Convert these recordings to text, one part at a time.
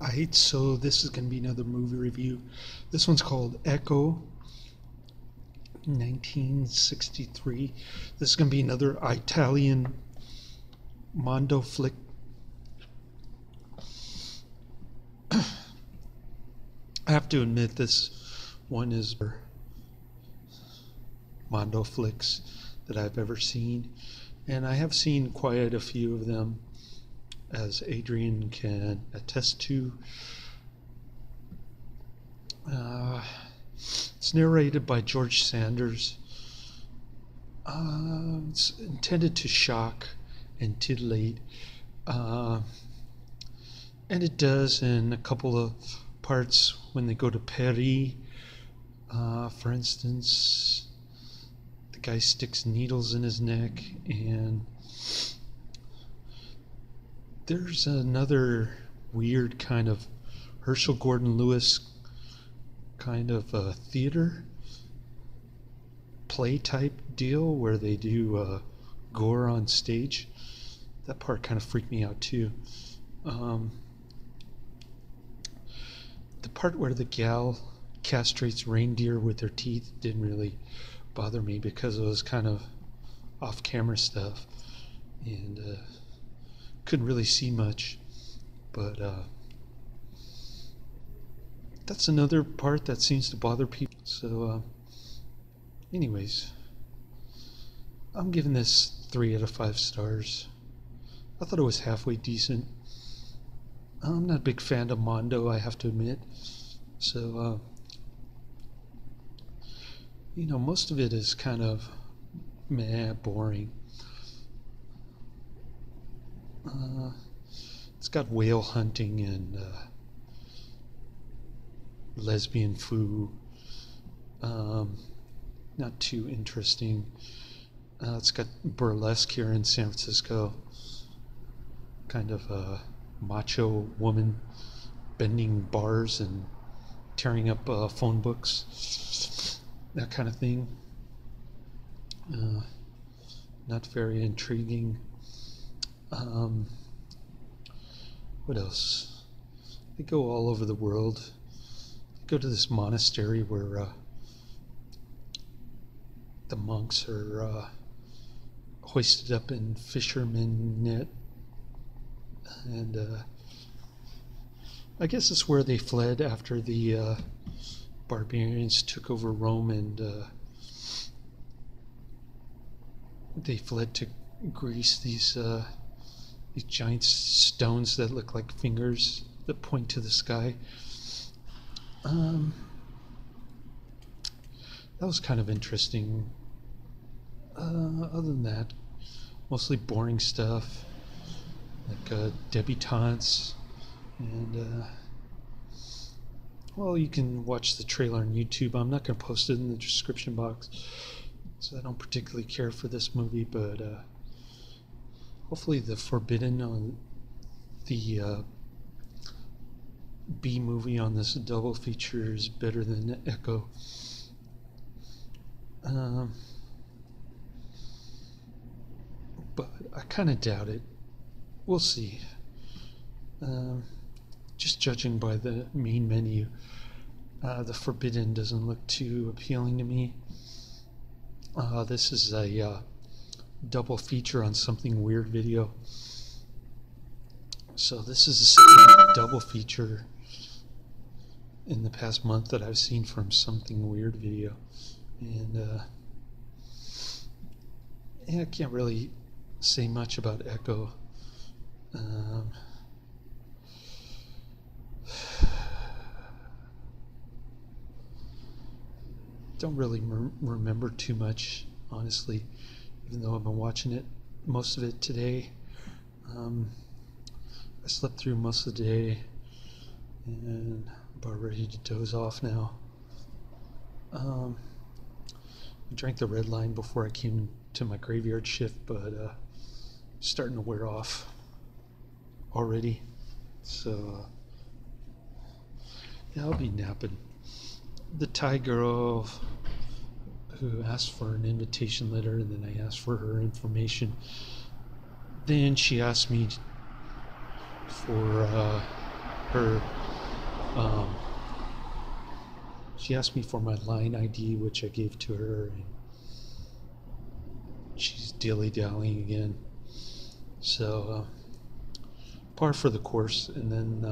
Alright, so this is going to be another movie review. This one's called Ecco, 1963. This is going to be another Italian Mondo flick. I have to admit this one is Mondo flicks that I've ever seen, and I have seen quite a few of them, as Adrian can attest to. It's narrated by George Sanders. It's intended to shock and titillate, and it does in a couple of parts when they go to Paris. For instance, the guy sticks needles in his neck, and there's another weird kind of Herschel Gordon Lewis kind of theater play type deal where they do gore on stage. That part kind of freaked me out too. The part where the gal castrates reindeer with her teeth didn't really bother me because it was kind of off-camera stuff, and couldn't really see much. But that's another part that seems to bother people. So anyways, I'm giving this 3 out of 5 stars. I thought it was halfway decent. I'm not a big fan of Mondo, I have to admit. So you know, most of it is kind of meh, boring. It's got whale hunting and lesbian foo. Not too interesting. It's got burlesque here in San Francisco. Kind of a macho woman bending bars and tearing up phone books. That kind of thing. Not very intriguing. What else? They go all over the world. They go to this monastery where the monks are hoisted up in fisherman net, and I guess it's where they fled after the barbarians took over Rome, and they fled to Greece. These giant stones that look like fingers that point to the sky. That was kind of interesting. Other than that, mostly boring stuff, like debutantes, and well, you can watch the trailer on YouTube. I'm not going to post it in the description box, so I don't particularly care for this movie, but hopefully the Forbidden on the B movie on this double feature is better than Ecco. But I kind of doubt it. We'll see. Just judging by the main menu, the Forbidden doesn't look too appealing to me. This is a double feature on Something Weird video. So this is the second double feature in the past month that I've seen from Something Weird video, and yeah, I can't really say much about Ecco. Don't really remember too much, honestly, even though I've been watching it most of it today. I slept through most of the day, and I'm about ready to doze off now. I drank the red line before I came to my graveyard shift, but starting to wear off already. So yeah, I'll be napping. The Thai girl who asked for an invitation letter, and then I asked for her information. Then she asked me for her her. Um, she asked me for my line ID, which I gave to her, and she's dilly-dallying again. So, par for the course. And then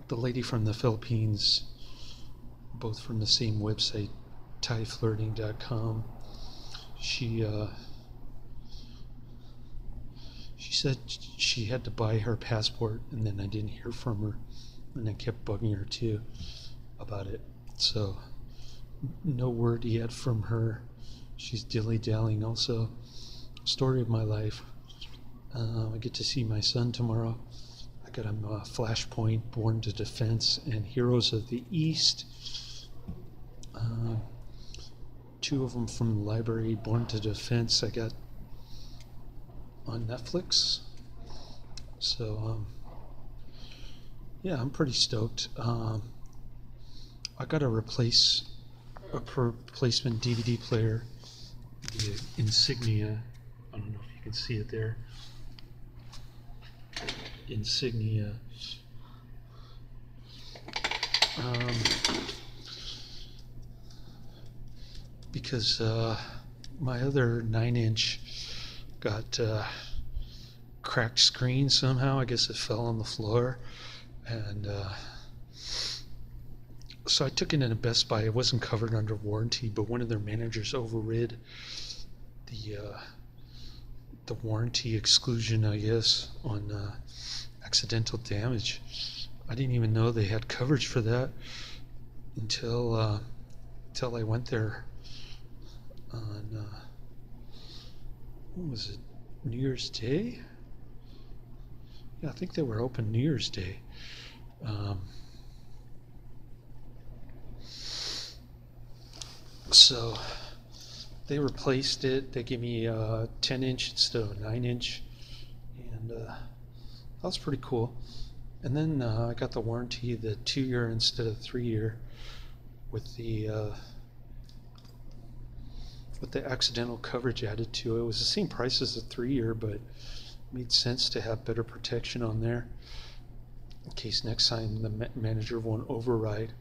the lady from the Philippines, both from the same website, ThaiFlirting.com, she said she had to buy her passport, and then I didn't hear from her, and I kept bugging her too about it. So no word yet from her. She's dilly-dallying also. Story of my life. I get to see my son tomorrow. I got him Flashpoint, Born to Defense, and Heroes of the East. Two of them from the library. Born to Defense I got on Netflix. So yeah, I'm pretty stoked. I got a replacement DVD player, the Insignia. I don't know if you can see it there. Insignia. Because my other 9-inch got cracked screen somehow. I guess it fell on the floor, and so I took it in a Best Buy. It wasn't covered under warranty, but one of their managers overrid the warranty exclusion, I guess, on accidental damage. I didn't even know they had coverage for that until I went there on what was it, New Year's Day? Yeah, I think they were open New Year's Day. So they replaced it. They gave me a 10-inch instead of a 9-inch, and that was pretty cool. And then I got the warranty, the 2-year instead of 3-year, with the accidental coverage added to it. It was the same price as a 3-year, but it made sense to have better protection on there in case next time the manager won't override.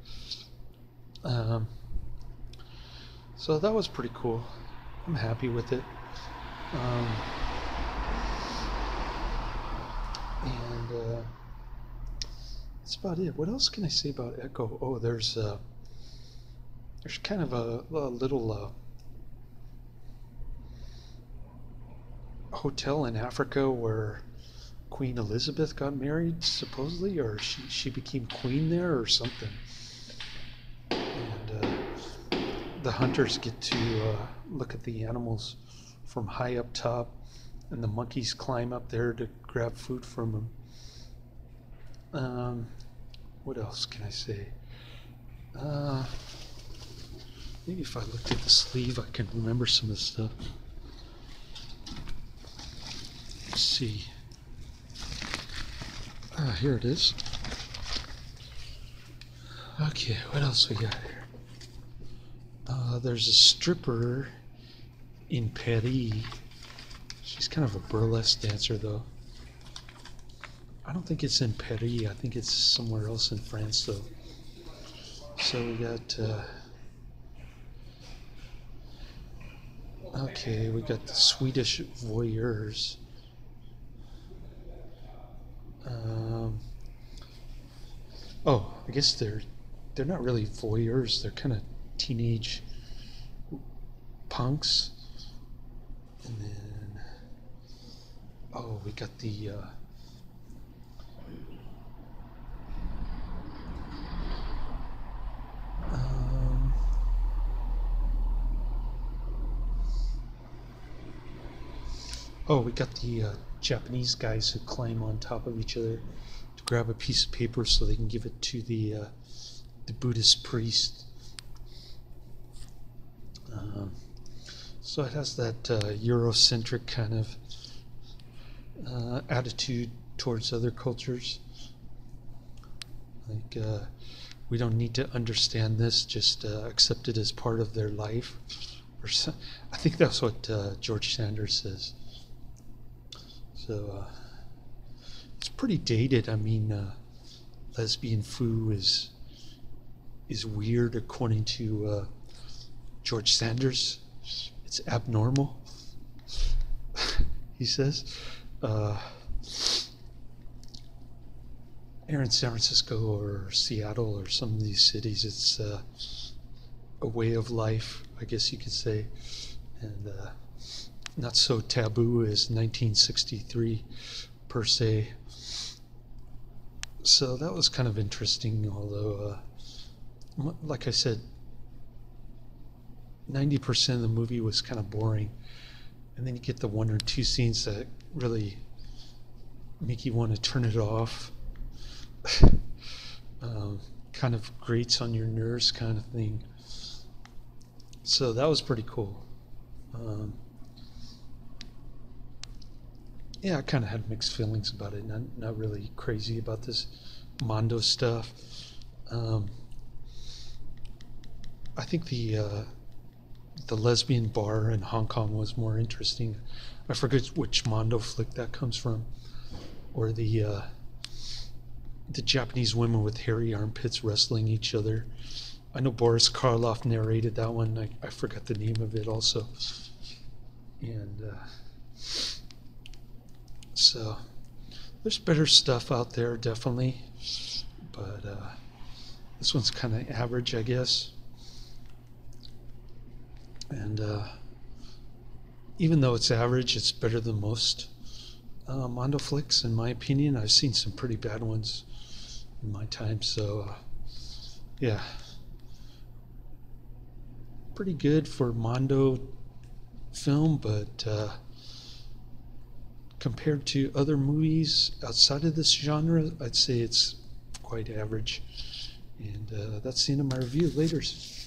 So that was pretty cool. I'm happy with it. And that's about it. What else can I say about Ecco? Oh, there's kind of a little hotel in Africa where Queen Elizabeth got married, supposedly, or she became queen there or something. And the hunters get to look at the animals from high up top, and the monkeys climb up there to grab food from them. What else can I say? Maybe if I looked at the sleeve, I can remember some of the stuff. Let's see. Here it is. Okay, what else we got here? There's a stripper in Paris. She's kind of a burlesque dancer, though. I don't think it's in Paris. I think it's somewhere else in France, though. So we got... okay, we got the Swedish voyeurs. Oh, I guess they're not really voyeurs. They're kind of teenage punks. And then, oh, we got the Japanese guys who climb on top of each other to grab a piece of paper so they can give it to the Buddhist priest. So it has that Eurocentric kind of attitude towards other cultures. Like, we don't need to understand this, just accept it as part of their life. Or so, I think that's what George Sanders says. So it's pretty dated. I mean, lesbian foo is weird according to George Sanders. It's abnormal, he says. Here in San Francisco or Seattle or some of these cities, it's a way of life, I guess you could say, and not so taboo as 1963 per se. So that was kind of interesting, although, like I said, 90% of the movie was kind of boring, and then you get the one or two scenes that really make you want to turn it off. Kind of grates on your nerves kind of thing. So that was pretty cool. Yeah, I kind of had mixed feelings about it. Not really crazy about this Mondo stuff. I think the lesbian bar in Hong Kong was more interesting. I forget which Mondo flick that comes from, or the Japanese women with hairy armpits wrestling each other. I know Boris Karloff narrated that one. I forgot the name of it also. And so there's better stuff out there, definitely. But this one's kind of average, I guess. And even though it's average, it's better than most Mondo flicks, in my opinion. I've seen some pretty bad ones in my time, so yeah, pretty good for Mondo film, but compared to other movies outside of this genre, I'd say it's quite average. And that's the end of my review. Laters.